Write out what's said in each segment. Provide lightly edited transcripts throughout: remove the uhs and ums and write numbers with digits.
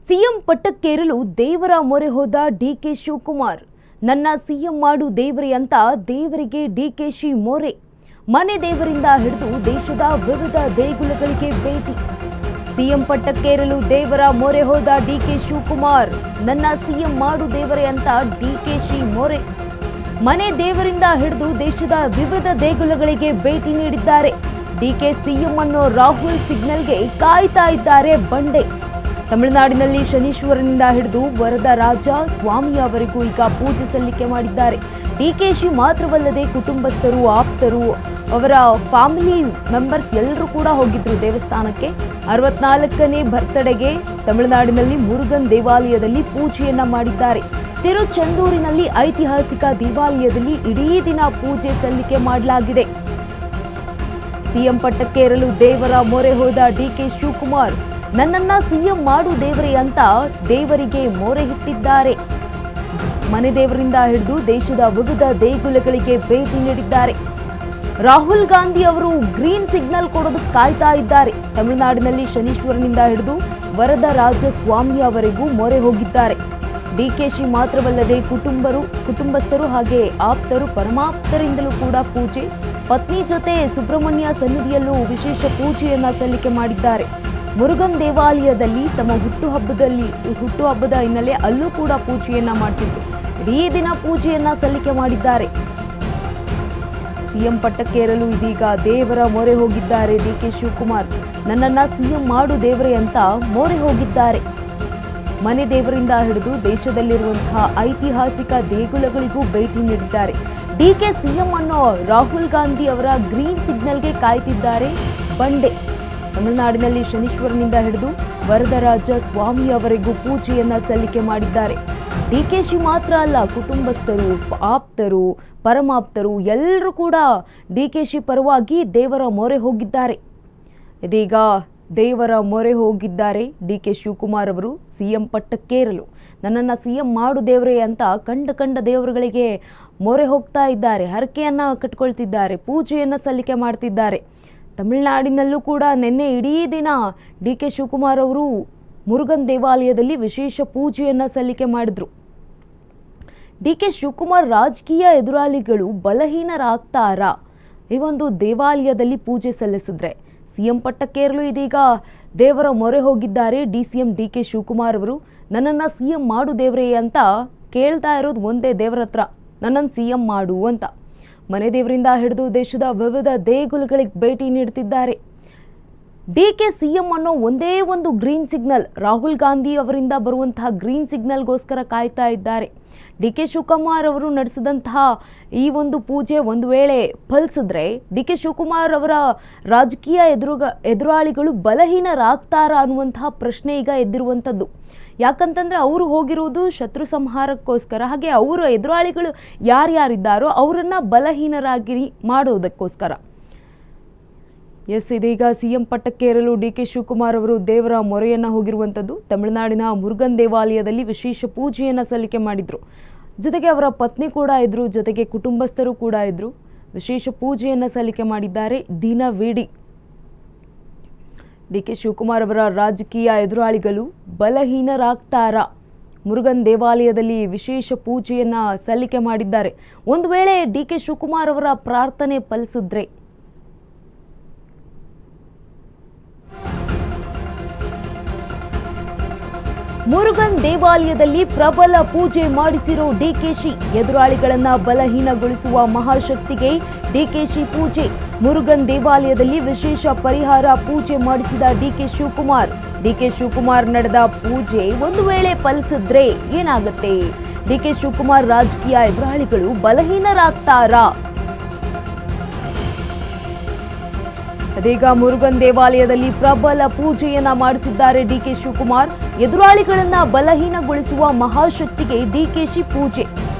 CM ಪಟ್ಟಕ್ಕೇರಲು ದೇವರ ಮೊರೆ ಹೋದ ಡಿಕೆ ಶಿವಕುಮಾರ್. ನನ್ನ ಸಿಎಂ ಮಾಡು ದೇವರೇ ಅಂತ ದೇವರಿಗೆ ಡಿಕೆಶಿ ಮೊರೆ. ಮನೆ ದೇವರಿಂದ ಹಿಡಿದು ದೇಶದ ವಿವಿಧ ದೇಗುಲಗಳಿಗೆ ಭೇಟಿ. ಸಿಎಂ ಪಟ್ಟಕ್ಕೇರಲು ದೇವರ ಮೊರೆ ಹೋದ ಡಿಕೆ ಶಿವಕುಮಾರ್. ನನ್ನ ಸಿಎಂ ಮಾಡು ದೇವರೇ ಅಂತ ಡಿಕೆಶಿ ಮೊರೆ. ಮನೆ ದೇವರಿಂದ ಹಿಡಿದು ದೇಶದ ವಿವಿಧ ದೇಗುಲಗಳಿಗೆ ಭೇಟಿ ನೀಡಿದ್ದಾರೆ. ಡಿಕೆ ಸಿಎಂ ಅನ್ನೋ ರಾಹುಲ್ ಸಿಗ್ನಲ್ಗೆ ಕಾಯ್ತಾ ಇದ್ದಾರೆ ಬಂಡೆ. ತಮಿಳುನಾಡಿನಲ್ಲಿ ಶನೀಶ್ವರನಿಂದ ಹಿಡಿದು ವರದರಾಜ ಸ್ವಾಮಿ ಅವರಿಗೂ ಈಗ ಪೂಜೆ ಸಲ್ಲಿಕೆ ಮಾಡಿದ್ದಾರೆ. ಡಿಕೆಶಿ ಮಾತ್ರವಲ್ಲದೆ ಕುಟುಂಬಸ್ಥರು, ಆಪ್ತರು, ಅವರ ಫ್ಯಾಮಿಲಿ ಮೆಂಬರ್ಸ್ ಎಲ್ಲರೂ ಕೂಡ ಹೋಗಿದ್ರು ದೇವಸ್ಥಾನಕ್ಕೆ. 64ನೇ ಬರ್ತ್ಡೇಗೆ ತಮಿಳುನಾಡಿನಲ್ಲಿ ಮುರುಗನ್ ದೇವಾಲಯದಲ್ಲಿ ಪೂಜೆಯನ್ನ ಮಾಡಿದ್ದಾರೆ. ತಿರುಚೆಂದೂರಿನಲ್ಲಿ ಐತಿಹಾಸಿಕ ದೇವಾಲಯದಲ್ಲಿ ಇಡೀ ದಿನ ಪೂಜೆ ಸಲ್ಲಿಕೆ ಮಾಡಲಾಗಿದೆ. ಸಿಎಂ ಪಟ್ಟಕ್ಕೇರಲು ದೇವರ ಮೊರೆ ಹೋದ ಡಿಕೆ ಶಿವಕುಮಾರ್. ನನ್ನನ್ನ ಸಿಎಂ ಮಾಡು ದೇವರೇ ಅಂತ ದೇವರಿಗೆ ಮೊರೆ ಇಟ್ಟಿದ್ದಾರೆ. ಮನೆ ದೇವರಿಂದ ಹಿಡಿದು ದೇಶದ ವಿವಿಧ ದೇಗುಲಗಳಿಗೆ ಭೇಟಿ ನೀಡಿದ್ದಾರೆ. ರಾಹುಲ್ ಗಾಂಧಿ ಅವರು ಗ್ರೀನ್ ಸಿಗ್ನಲ್ ಕೊಡೋದಕ್ಕೆ ಕಾಯ್ತಾ ಇದ್ದಾರೆ. ತಮಿಳುನಾಡಿನಲ್ಲಿ ಶನೀಶ್ವರನಿಂದ ಹಿಡಿದು ವರದರಾಜ ಸ್ವಾಮಿ ಅವರಿಗೂ ಮೊರೆ ಹೋಗಿದ್ದಾರೆ. ಡಿಕೆಶಿ ಮಾತ್ರವಲ್ಲದೆ ಕುಟುಂಬಸ್ಥರು ಹಾಗೆ ಆಪ್ತರು, ಪರಮಾಪ್ತರಿಂದಲೂ ಕೂಡ ಪೂಜೆ. ಪತ್ನಿ ಜೊತೆ ಸುಬ್ರಹ್ಮಣ್ಯ ಸನ್ನಿಧಿಯಲ್ಲೂ ವಿಶೇಷ ಪೂಜೆಯನ್ನ ಸಲ್ಲಿಕೆ ಮಾಡಿದ್ದಾರೆ. ಮುರುಗನ್ ದೇವಾಲಯದಲ್ಲಿ ತಮ್ಮ ಹುಟ್ಟುಹಬ್ಬದ ಹಿನ್ನೆಲೆ ಅಲ್ಲೂ ಕೂಡ ಪೂಜೆಯನ್ನ ಮಾಡಿಸಿದ್ರು. ಇಡೀ ದಿನ ಪೂಜೆಯನ್ನ ಸಲ್ಲಿಕೆ ಮಾಡಿದ್ದಾರೆ. ಸಿಎಂ ಪಟ್ಟಕ್ಕೇರಲು ಇದೀಗ ದೇವರ ಮೊರೆ ಹೋಗಿದ್ದಾರೆ ಡಿಕೆ ಶಿವಕುಮಾರ್. ನನ್ನನ್ನ ಸಿಎಂ ಮಾಡು ದೇವರೇ ಅಂತ ಮೊರೆ ಹೋಗಿದ್ದಾರೆ. ಮನೆ ದೇವರಿಂದ ಹಿಡಿದು ದೇಶದಲ್ಲಿರುವಂತಹ ಐತಿಹಾಸಿಕ ದೇಗುಲಗಳಿಗೂ ಭೇಟಿ ನೀಡಿದ್ದಾರೆ. ಡಿಕೆ ಸಿಎಂ ಅನ್ನೋ ರಾಹುಲ್ ಗಾಂಧಿ ಅವರ ಗ್ರೀನ್ ಸಿಗ್ನಲ್ಗೆ ಕಾಯ್ತಿದ್ದಾರೆ ಬಂಡೆ. ತಮಿಳುನಾಡಿನಲ್ಲಿ ಶನೀಶ್ವರನಿಂದ ಹಿಡಿದು ವರದರಾಜ ಸ್ವಾಮಿ ಅವರಿಗೂ ಪೂಜೆಯನ್ನ ಸಲ್ಲಿಕೆ ಮಾಡಿದ್ದಾರೆ. ಡಿಕೆಶಿ ಮಾತ್ರ ಅಲ್ಲ, ಕುಟುಂಬಸ್ಥರು, ಆಪ್ತರು, ಪರಮಾಪ್ತರು ಎಲ್ಲರೂ ಕೂಡ ಡಿಕೆಶಿ ಪರವಾಗಿ ದೇವರ ಮೊರೆ ಹೋಗಿದ್ದಾರೆ. ಇದೀಗ ದೇವರ ಮೊರೆ ಹೋಗಿದ್ದಾರೆ ಡಿಕೆ ಶಿವಕುಮಾರ್ ಅವರು. ಸಿಎಂ ಪಟ್ಟಕ್ಕೇರಲು ನನ್ನನ್ನು ಸಿಎಂ ಮಾಡು ದೇವರೇ ಅಂತ ಕಂಡ ದೇವರುಗಳಿಗೆ ಮೊರೆ ಹೋಗ್ತಾ ಇದ್ದಾರೆ. ಹರಕೆಯನ್ನ ಕಟ್ಕೊಳ್ತಿದ್ದಾರೆ, ಪೂಜೆಯನ್ನ ಸಲ್ಲಿಕೆ ಮಾಡ್ತಿದ್ದಾರೆ. ತಮಿಳುನಾಡಿನಲ್ಲೂ ಕೂಡ ನಿನ್ನೆ ಇಡೀ ದಿನ ಡಿಕೆ ಶಿವಕುಮಾರ್ ಅವರು ಮುರುಗನ್ ದೇವಾಲಯದಲ್ಲಿ ವಿಶೇಷ ಪೂಜೆಯನ್ನ ಸಲ್ಲಿಕೆ ಮಾಡಿದ್ರು. ಡಿಕೆ ಶಿವಕುಮಾರ್ ರಾಜಕೀಯ ಎದುರಾಳಿಗಳು ಬಲಹೀನರಾಗ್ತಾರಾ ಈ ಒಂದು ದೇವಾಲಯದಲ್ಲಿ ಪೂಜೆ ಸಲ್ಲಿಸಿದ್ರೆ? ಸಿಎಂ ಪಟ್ಟಕ್ಕೇರಲು ಇದೀಗ ದೇವರ ಮೊರೆ ಹೋಗಿದ್ದಾರೆ ಡಿಸಿಎಂ ಡಿಕೆ ಶಿವಕುಮಾರ್ ಅವರು. ನನ್ನನ್ನು ಸಿಎಂ ಮಾಡು ದೇವರೇ ಅಂತ ಕೇಳ್ತಾ ಇರೋದು ಒಂದೇ ದೇವರ ಹತ್ರ, ನನ್ನನ್ನು ಸಿಎಂ ಮಾಡು ಅಂತ. ಮನೆ ದೇವರಿಂದ ಹಿಡಿದು ದೇಶದ ವಿವಿಧ ದೇಗುಲಗಳಿಗೆ ಭೇಟಿ ನೀಡುತ್ತಿದ್ದಾರೆ. ಡಿಕೆ ಸಿಎಂ ಅನ್ನೋ ಒಂದೇ ಒಂದು ಗ್ರೀನ್ ಸಿಗ್ನಲ್, ರಾಹುಲ್ ಗಾಂಧಿ ಅವರಿಂದ ಬರುವಂತಹ ಗ್ರೀನ್ ಸಿಗ್ನಲ್ಗೋಸ್ಕರ ಕಾಯ್ತಾ ಇದ್ದಾರೆ. ಡಿಕೆ ಶಿವಕುಮಾರ್ ಅವರು ನಡೆಸಿದಂತಹ ಈ ಒಂದು ಪೂಜೆ ಒಂದು ವೇಳೆ ಫಲಿಸಿದ್ರೆ ಡಿಕೆ ಶಿವಕುಮಾರ್ ಅವರ ರಾಜಕೀಯ ಎದುರಾಳಿಗಳು ಬಲಹೀನರಾಗ್ತಾರಾ ಅನ್ನುವಂತಹ ಪ್ರಶ್ನೆ ಈಗ ಎದ್ದಿರುವಂಥದ್ದು. ಯಾಕಂತಂದ್ರೆ ಅವರು ಹೋಗಿರುವುದು ಶತ್ರು ಸಂಹಾರಕ್ಕೋಸ್ಕರ, ಹಾಗೆ ಅವರ ಎದುರಾಳಿಗಳು ಯಾರ್ಯಾರಿದ್ದಾರೋ ಅವರನ್ನ ಬಲಹೀನರಾಗಿ ಮಾಡೋದಕ್ಕೋಸ್ಕರ. ಇದೀಗ ಸಿಎಂ ಪಟ್ಟಕ್ಕೇರಲು ಡಿಕೆ ಶಿವಕುಮಾರ್ ಅವರು ದೇವರ ಮೊರೆಯನ್ನ ಹೋಗಿರುವಂಥದ್ದು. ತಮಿಳುನಾಡಿನ ಮುರುಗನ್ ದೇವಾಲಯದಲ್ಲಿ ವಿಶೇಷ ಪೂಜೆಯನ್ನ ಸಲ್ಲಿಕೆ ಮಾಡಿದ್ರು. ಜೊತೆಗೆ ಅವರ ಪತ್ನಿ ಕೂಡ ಇದ್ರು, ಜೊತೆಗೆ ಕುಟುಂಬಸ್ಥರು ಕೂಡ ಇದ್ರು. ವಿಶೇಷ ಪೂಜೆಯನ್ನ ಸಲ್ಲಿಕೆ ಮಾಡಿದ್ದಾರೆ ದಿನವಿಡೀ. ಡಿಕೆ ಶಿವಕುಮಾರ್ ಅವರ ರಾಜಕೀಯ ಎದುರಾಳಿಗಳು ಬಲಹೀನರಾಗ್ತಾರಾ? ಮುರುಗನ್ ದೇವಾಲಯದಲ್ಲಿ ವಿಶೇಷ ಪೂಜೆಯನ್ನ ಸಲ್ಲಿಕೆ ಮಾಡಿದ್ದಾರೆ. ಒಂದು ವೇಳೆ ಡಿಕೆ ಶಿವಕುಮಾರ್ ಅವರ ಪ್ರಾರ್ಥನೆ ಫಲಿಸಿದ್ರೆ ಮುರುಗನ್ ದೇವಾಲಯದಲ್ಲಿ ಪ್ರಬಲ ಪೂಜೆ ಮಾಡಿಸಿರೋ ಡಿಕೆಶಿ. ಎದುರಾಳಿಗಳನ್ನ ಬಲಹೀನಗೊಳಿಸುವ ಮಹಾಶಕ್ತಿಗೆ ಡಿಕೆಶಿ ಪೂಜೆ. ಮುರುಗನ್ ದೇವಾಲಯದಲ್ಲಿ ವಿಶೇಷ ಪರಿಹಾರ ಪೂಜೆ ಮಾಡಿಸಿದ ಡಿಕೆ ಶಿವಕುಮಾರ್ ನಡೆದ ಪೂಜೆ ಒಂದು ವೇಳೆ ಫಲಿಸಿದ್ರೆ ಏನಾಗುತ್ತೆ? ಡಿಕೆ ಶಿವಕುಮಾರ್ ರಾಜಕೀಯ ಎದುರಾಳಿಗಳು ಬಲಹೀನರಾಗ್ತಾರಾ? ಅದೀಗ ಮುರುಗನ್ ದೇವಾಲಯದಲ್ಲಿ ಪ್ರಬಲ ಪೂಜೆಯನ್ನ ಮಾಡಿಸಿದ್ದಾರೆ ಡಿಕೆ ಶಿವಕುಮಾರ್. ಎದುರಾಳಿಗಳನ್ನ ಬಲಹೀನಗೊಳಿಸುವ ಮಹಾಶಕ್ತಿಗೆ ಡಿಕೆಶಿ ಪೂಜೆ.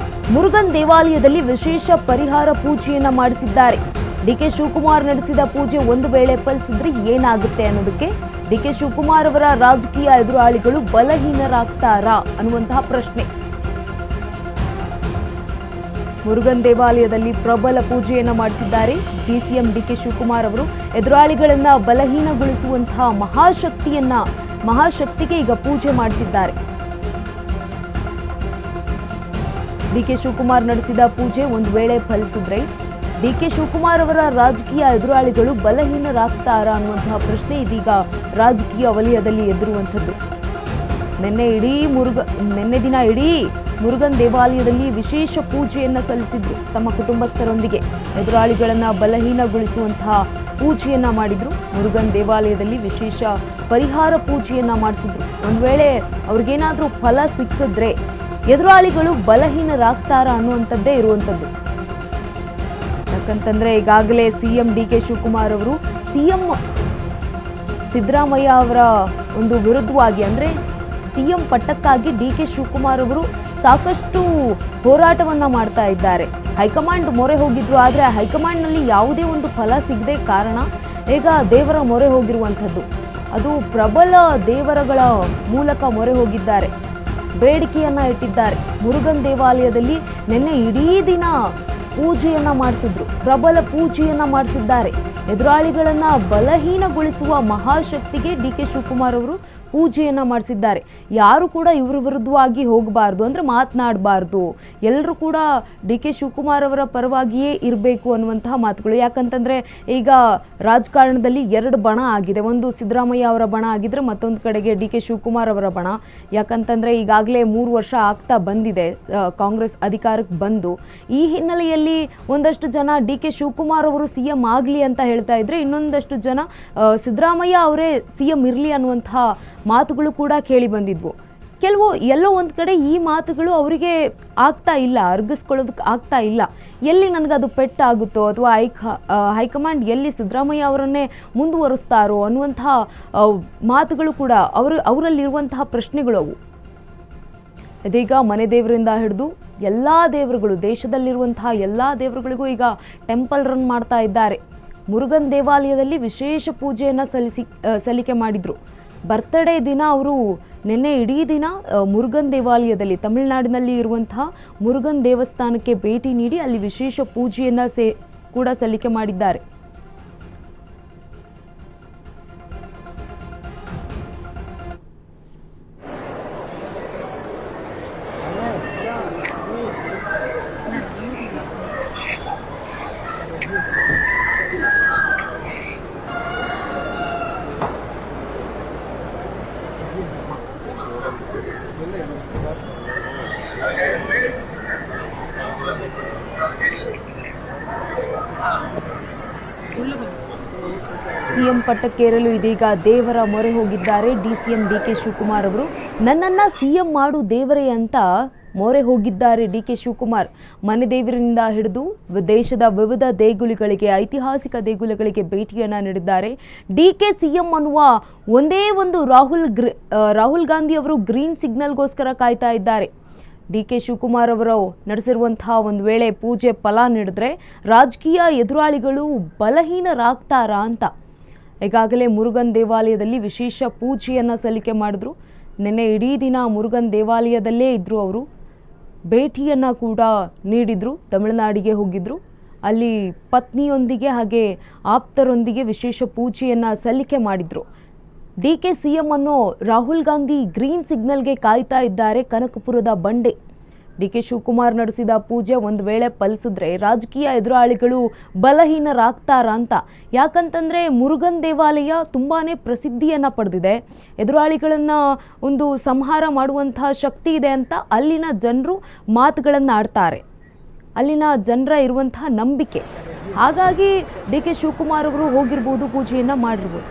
ಮುರುಗನ್ ದೇವಾಲಯದಲ್ಲಿ ವಿಶೇಷ ಪರಿಹಾರ ಪೂಜೆಯನ್ನ ಮಾಡಿಸಿದ್ದಾರೆ. ಡಿಕೆ ಶಿವಕುಮಾರ್ ನಡೆಸಿದ ಪೂಜೆ ಒಂದು ವೇಳೆ ಫಲಿಸಿದ್ರೆ ಏನಾಗುತ್ತೆ ಅನ್ನೋದಕ್ಕೆ ಡಿಕೆ ಶಿವಕುಮಾರ್ ಅವರ ರಾಜಕೀಯ ಎದುರಾಳಿಗಳು ಬಲಹೀನರಾಗ್ತಾರಾ ಅನ್ನುವಂತಹ ಪ್ರಶ್ನೆ. ಮುರುಗನ್ ದೇವಾಲಯದಲ್ಲಿ ಪ್ರಬಲ ಪೂಜೆಯನ್ನು ಮಾಡಿಸಿದ್ದಾರೆ ಡಿಸಿಎಂ ಡಿಕೆ ಶಿವಕುಮಾರ್ ಅವರು. ಎದುರಾಳಿಗಳನ್ನ ಬಲಹೀನಗೊಳಿಸುವಂತಹ ಮಹಾಶಕ್ತಿಯನ್ನ ಮಹಾಶಕ್ತಿಗೆ ಈಗ ಪೂಜೆ ಮಾಡಿಸಿದ್ದಾರೆ. ಡಿಕೆ ಶಿವಕುಮಾರ್ ನಡೆಸಿದ ಪೂಜೆ ಒಂದು ವೇಳೆ ಫಲಿಸಿದ್ರೆ ಡಿಕೆ ಶಿವಕುಮಾರ್ ಅವರ ರಾಜಕೀಯ ಎದುರಾಳಿಗಳು ಬಲಹೀನರಾಗ್ತಾರಾ ಅನ್ನುವಂತಹ ಪ್ರಶ್ನೆ ಇದೀಗ ರಾಜಕೀಯ ವಲಯದಲ್ಲಿ ಎದುರುವಂಥದ್ದು. ನಿನ್ನೆ ದಿನ ಇಡೀ ಮುರುಗನ್ ದೇವಾಲಯದಲ್ಲಿ ವಿಶೇಷ ಪೂಜೆಯನ್ನ ಸಲ್ಲಿಸಿದ್ರು. ತಮ್ಮ ಕುಟುಂಬಸ್ಥರೊಂದಿಗೆ ಎದುರಾಳಿಗಳನ್ನ ಬಲಹೀನಗೊಳಿಸುವಂತಹ ಪೂಜೆಯನ್ನ ಮಾಡಿದ್ರು. ಮುರುಗನ್ ದೇವಾಲಯದಲ್ಲಿ ವಿಶೇಷ ಪರಿಹಾರ ಪೂಜೆಯನ್ನ ಮಾಡಿಸಿದ್ರು. ಒಂದು ವೇಳೆ ಅವ್ರಿಗೇನಾದ್ರೂ ಫಲ ಸಿಕ್ಕಿದ್ರೆ ಎದುರಾಳಿಗಳು ಬಲಹೀನರಾಗ್ತಾರಾ ಅನ್ನುವಂಥದ್ದೇ ಇರುವಂಥದ್ದು. ಯಾಕಂತಂದ್ರೆ ಈಗಾಗಲೇ ಸಿಎಂ ಡಿಕೆ ಶಿವಕುಮಾರ್ ಅವರು ಸಿಎಂ ಸಿದ್ದರಾಮಯ್ಯ ಅವರ ಒಂದು ವಿರುದ್ಧವಾಗಿ ಅಂದ್ರೆ ಸಿಎಂ ಪಟ್ಟಕ್ಕಾಗಿ ಡಿಕೆ ಶಿವಕುಮಾರ್ ಅವರು ಸಾಕಷ್ಟು ಹೋರಾಟವನ್ನ ಮಾಡ್ತಾ ಇದ್ದಾರೆ. ಹೈಕಮಾಂಡ್ ಮೊರೆ ಹೋಗಿದ್ರು, ಆದರೆ ಹೈಕಮಾಂಡ್ನಲ್ಲಿ ಯಾವುದೇ ಒಂದು ಫಲ ಸಿಗದೆ ಕಾರಣ ಈಗ ದೇವರ ಮೊರೆ ಹೋಗಿರುವಂಥದ್ದು. ಅದು ಪ್ರಬಲ ದೇವರಗಳ ಮೂಲಕ ಮೊರೆ ಹೋಗಿದ್ದಾರೆ, ಬೇಡಿಕೆಯನ್ನ ಇಟ್ಟಿದ್ದಾರೆ. ಮುರುಗನ್ ದೇವಾಲಯದಲ್ಲಿ ನಿನ್ನೆ ಇಡೀ ದಿನ ಪೂಜೆಯನ್ನ ಮಾಡಿಸಿದ್ರು, ಪ್ರಬಲ ಪೂಜೆಯನ್ನ ಮಾಡಿಸಿದ್ದಾರೆ. ಎದುರಾಳಿಗಳನ್ನ ಬಲಹೀನಗೊಳಿಸುವ ಮಹಾಶಕ್ತಿಗೆ ಡಿಕೆ ಶಿವಕುಮಾರ್ ಅವರು ಪೂಜೆಯನ್ನ ಮಾಡಿಸಿದ್ದಾರೆ. ಯಾರು ಕೂಡ ಇವ್ರ ವಿರುದ್ಧವಾಗಿ ಹೋಗಬಾರ್ದು, ಅಂದ್ರೆ ಮಾತನಾಡಬಾರ್ದು, ಎಲ್ಲರೂ ಕೂಡ ಡಿಕೆ ಶಿವಕುಮಾರ್ ಅವರ ಪರವಾಗಿಯೇ ಇರಬೇಕು ಅನ್ನುವಂತಹ ಮಾತುಗಳು. ಯಾಕಂತಂದ್ರೆ ಈಗ ರಾಜಕಾರಣದಲ್ಲಿ ಎರಡು ಬಣ ಆಗಿದೆ. ಒಂದು ಸಿದ್ದರಾಮಯ್ಯ ಅವರ ಬಣ ಆಗಿದ್ರೆ ಮತ್ತೊಂದು ಕಡೆಗೆ ಡಿಕೆ ಶಿವಕುಮಾರ್ ಅವರ ಬಣ. ಯಾಕಂತಂದ್ರೆ ಈಗಾಗಲೇ 3 ವರ್ಷ ಆಗ್ತಾ ಬಂದಿದೆ ಕಾಂಗ್ರೆಸ್ ಅಧಿಕಾರಕ್ಕೆ ಬಂದು. ಈ ಹಿನ್ನೆಲೆಯಲ್ಲಿ ಒಂದಷ್ಟು ಜನ ಡಿಕೆ ಶಿವಕುಮಾರ್ ಅವರು ಸಿಎಂ ಆಗಲಿ ಅಂತ ಹೇಳ್ತಾ ಇದ್ರೆ, ಇನ್ನೊಂದಷ್ಟು ಜನ ಸಿದ್ದರಾಮಯ್ಯ ಅವರೇ ಸಿಎಂ ಇರಲಿ ಅನ್ನುವಂತಹ ಮಾತುಗಳು ಕೂಡ ಕೇಳಿ ಬಂದಿದ್ವು. ಎಲ್ಲೋ ಒಂದು ಕಡೆ ಈ ಮಾತುಗಳು ಅವರಿಗೆ ಆಗ್ತಾ ಇಲ್ಲ, ಅರ್ಗಿಸ್ಕೊಳ್ಳೋದಕ್ಕೆ ಆಗ್ತಾ ಇಲ್ಲ. ಎಲ್ಲಿ ನನಗದು ಪೆಟ್ಟಾಗುತ್ತೋ ಅಥವಾ ಹೈಕಮಾಂಡ್ ಎಲ್ಲಿ ಸಿದ್ದರಾಮಯ್ಯ ಅವರನ್ನೇ ಮುಂದುವರಿಸ್ತಾರೋ ಅನ್ನುವಂತಹ ಮಾತುಗಳು ಕೂಡ ಅವರಲ್ಲಿರುವಂತಹ ಪ್ರಶ್ನೆಗಳು ಅವು. ಇದೀಗ ಮನೆ ದೇವರಿಂದ ಹಿಡಿದು ಎಲ್ಲ ದೇವರುಗಳು, ದೇಶದಲ್ಲಿರುವಂತಹ ಎಲ್ಲ ದೇವರುಗಳಿಗೂ ಈಗ ಟೆಂಪಲ್ ರನ್ ಮಾಡ್ತಾ ಇದ್ದಾರೆ. ಮುರುಗನ್ ದೇವಾಲಯದಲ್ಲಿ ವಿಶೇಷ ಪೂಜೆಯನ್ನು ಸಲ್ಲಿಕೆ ಮಾಡಿದ್ರು. ಬರ್ತ್ಡೇ ದಿನ ಅವರು ನಿನ್ನೆ ಇಡೀ ದಿನ ಮುರುಗನ್ ದೇವಾಲಯದಲ್ಲಿ, ತಮಿಳುನಾಡಿನಲ್ಲಿ ಇರುವಂತಹ ಮುರುಗನ್ ದೇವಸ್ಥಾನಕ್ಕೆ ಭೇಟಿ ನೀಡಿ ಅಲ್ಲಿ ವಿಶೇಷ ಪೂಜೆಯನ್ನು ಕೂಡ ಸಲ್ಲಿಕೆ ಮಾಡಿದ್ದಾರೆ. ಸಿಎಂ ಪಟ್ಟಕ್ಕೇರಲು ಇದೀಗ ದೇವರ ಮೊರೆ ಹೋಗಿದ್ದಾರೆ ಡಿಸಿಎಂ ಡಿಕೆ ಶಿವಕುಮಾರ್ ಅವರು. ನನ್ನನ್ನ ಸಿಎಂ ಮಾಡು ದೇವರೇ ಅಂತ ಮೊರೆ ಹೋಗಿದ್ದಾರೆ ಡಿಕೆ ಶಿವಕುಮಾರ್. ಮನೆ ದೇವರಿಂದ ಹಿಡಿದು ದೇಶದ ವಿವಿಧ ದೇಗುಲಗಳಿಗೆ, ಐತಿಹಾಸಿಕ ದೇಗುಲಗಳಿಗೆ ಭೇಟಿಯನ್ನು ನೀಡಿದ್ದಾರೆ. ಡಿಕೆ ಸಿಎಂ ಅನ್ನುವ ಒಂದೇ ಒಂದು ರಾಹುಲ್ ಗಾಂಧಿ ಅವರು ಗ್ರೀನ್ ಸಿಗ್ನಲ್ಗೋಸ್ಕರ ಕಾಯ್ತಾ ಇದ್ದಾರೆ. ಡಿಕೆ ಶಿವಕುಮಾರ್ ಅವರು ನಡೆಸಿರುವಂತಹ ಒಂದು ವೇಳೆ ಪೂಜೆ ಫಲ ನೀಡಿದ್ರೆ ರಾಜಕೀಯ ಎದುರಾಳಿಗಳು ಬಲಹೀನರಾಗ್ತಾರಾ ಅಂತ ಈಗಾಗಲೇ ಮುರುಗನ್ ದೇವಾಲಯದಲ್ಲಿ ವಿಶೇಷ ಪೂಜೆಯನ್ನು ಸಲ್ಲಿಕೆ ಮಾಡಿದ್ರು. ನಿನ್ನೆ ಇಡೀ ದಿನ ಮುರುಗನ್ ದೇವಾಲಯದಲ್ಲೇ ಇದ್ದರು. ಅವರು ಭೇಟಿಯನ್ನು ಕೂಡ ನೀಡಿದರು. ತಮಿಳುನಾಡಿಗೆ ಹೋಗಿದ್ದರು. ಅಲ್ಲಿ ಪತ್ನಿಯೊಂದಿಗೆ ಹಾಗೆ ಆಪ್ತರೊಂದಿಗೆ ವಿಶೇಷ ಪೂಜೆಯನ್ನು ಸಲ್ಲಿಕೆ ಮಾಡಿದರು. ಡಿಕೆ ಸಿಎಂ ಅನ್ನೋ ರಾಹುಲ್ ಗಾಂಧಿ ಗ್ರೀನ್ ಸಿಗ್ನಲ್ಗೆ ಕಾಯ್ತಾ ಇದ್ದಾರೆ ಕನಕಪುರದ ಬಂಡೆ. ಡಿಕೆ ಶಿವಕುಮಾರ್ ನಡೆಸಿದ ಪೂಜೆ ಒಂದು ವೇಳೆ ಫಲಿಸಿದ್ರೆ ರಾಜಕೀಯ ಎದುರಾಳಿಗಳು ಬಲಹೀನರಾಗ್ತಾರಾ ಅಂತ. ಯಾಕಂತಂದರೆ ಮುರುಗನ್ ದೇವಾಲಯ ತುಂಬಾ ಪ್ರಸಿದ್ಧಿಯನ್ನು ಪಡೆದಿದೆ. ಎದುರಾಳಿಗಳನ್ನು ಒಂದು ಸಂಹಾರ ಮಾಡುವಂತಹ ಶಕ್ತಿ ಇದೆ ಅಂತ ಅಲ್ಲಿನ ಜನರು ಮಾತುಗಳನ್ನು ಆಡ್ತಾರೆ. ಅಲ್ಲಿನ ಜನರ ಇರುವಂತಹ ನಂಬಿಕೆ. ಹಾಗಾಗಿ ಡಿಕೆ ಶಿವಕುಮಾರ್ ಅವರು ಹೋಗಿರ್ಬೋದು, ಪೂಜೆಯನ್ನು ಮಾಡಿರ್ಬೋದು.